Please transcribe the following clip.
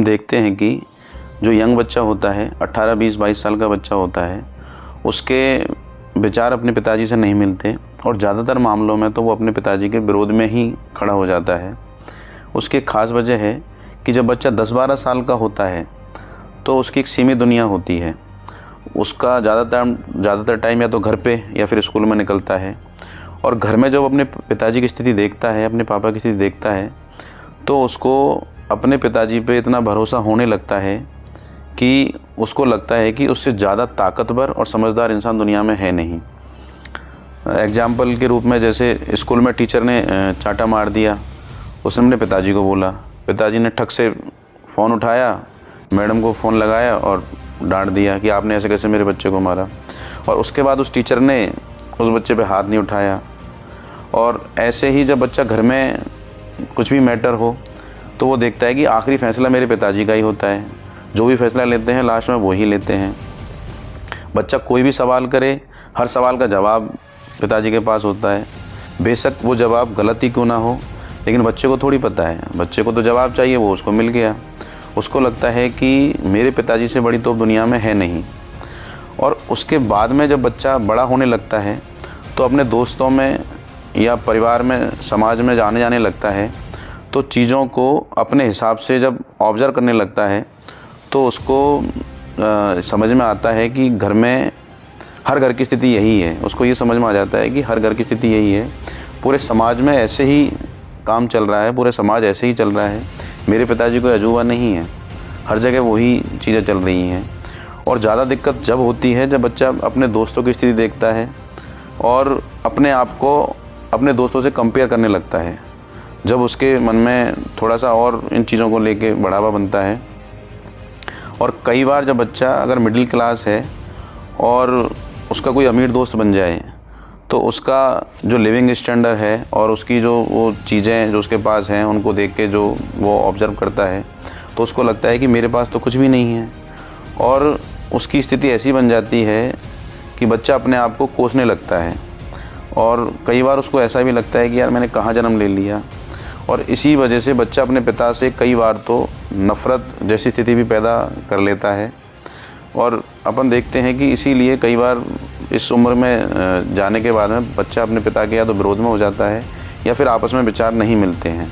हम देखते हैं कि जो यंग बच्चा होता है, 18, 20, 22 साल का बच्चा होता है, उसके विचार अपने पिताजी से नहीं मिलते और ज़्यादातर मामलों में तो वो अपने पिताजी के विरोध में ही खड़ा हो जाता है। उसकी एक ख़ास वजह है कि जब बच्चा 10-12 साल का होता है तो उसकी एक सीमित दुनिया होती है। उसका ज़्यादातर टाइम या तो घर पे या फिर स्कूल में निकलता है, और घर में जब अपने पिताजी की स्थिति देखता है, अपने पापा की स्थिति देखता है, तो उसको अपने पिताजी पे इतना भरोसा होने लगता है कि उसको लगता है कि उससे ज़्यादा ताकतवर और समझदार इंसान दुनिया में है नहीं। एग्जाम्पल के रूप में, जैसे स्कूल में टीचर ने चांटा मार दिया, उसने अपने पिताजी को बोला, पिताजी ने ठक से फ़ोन उठाया, मैडम को फ़ोन लगाया और डांट दिया कि आपने ऐसे कैसे मेरे बच्चे को मारा। और उसके बाद उस टीचर ने उस बच्चे पे हाथ नहीं उठाया। और ऐसे ही जब बच्चा घर में कुछ भी मैटर हो तो वो देखता है कि आखिरी फ़ैसला मेरे पिताजी का ही होता है, जो भी फ़ैसला लेते हैं लास्ट में वो ही लेते हैं। बच्चा कोई भी सवाल करे, हर सवाल का जवाब पिताजी के पास होता है, बेशक वो जवाब गलत ही क्यों ना हो, लेकिन बच्चे को थोड़ी पता है, बच्चे को तो जवाब चाहिए, वो उसको मिल गया। उसको लगता है कि मेरे पिताजी से बड़ी तो दुनिया में है नहीं। और उसके बाद में जब बच्चा बड़ा होने लगता है तो अपने दोस्तों में या परिवार में, समाज में जाने लगता है, तो चीज़ों को अपने हिसाब से जब ऑब्ज़र्व करने लगता है तो उसको समझ में आता है कि घर में हर घर की स्थिति यही है। उसको ये समझ में आ जाता है कि हर घर की स्थिति यही है, पूरे समाज में ऐसे ही काम चल रहा है, पूरे समाज ऐसे ही चल रहा है, मेरे पिताजी कोई अजूबा नहीं है, हर जगह वही चीज़ें चल रही हैं। और ज़्यादा दिक्कत जब होती है जब बच्चा अपने दोस्तों की स्थिति देखता है और अपने आप को अपने दोस्तों से कंपेयर करने लगता है, जब उसके मन में थोड़ा सा और इन चीज़ों को लेके बढ़ावा बनता है। और कई बार जब बच्चा अगर मिडिल क्लास है और उसका कोई अमीर दोस्त बन जाए तो उसका जो लिविंग स्टैंडर्ड है और उसकी जो वो चीज़ें जो उसके पास हैं उनको देख के जो वो ऑब्ज़र्व करता है तो उसको लगता है कि मेरे पास तो कुछ भी नहीं है। और उसकी स्थिति ऐसी बन जाती है कि बच्चा अपने आप को कोसने लगता है और कई बार उसको ऐसा भी लगता है कि यार मैंने कहाँ जन्म ले लिया। और इसी वजह से बच्चा अपने पिता से कई बार तो नफ़रत जैसी स्थिति भी पैदा कर लेता है। और अपन देखते हैं कि इसीलिए कई बार इस उम्र में जाने के बाद में बच्चा अपने पिता के या तो विरोध में हो जाता है या फिर आपस में विचार नहीं मिलते हैं।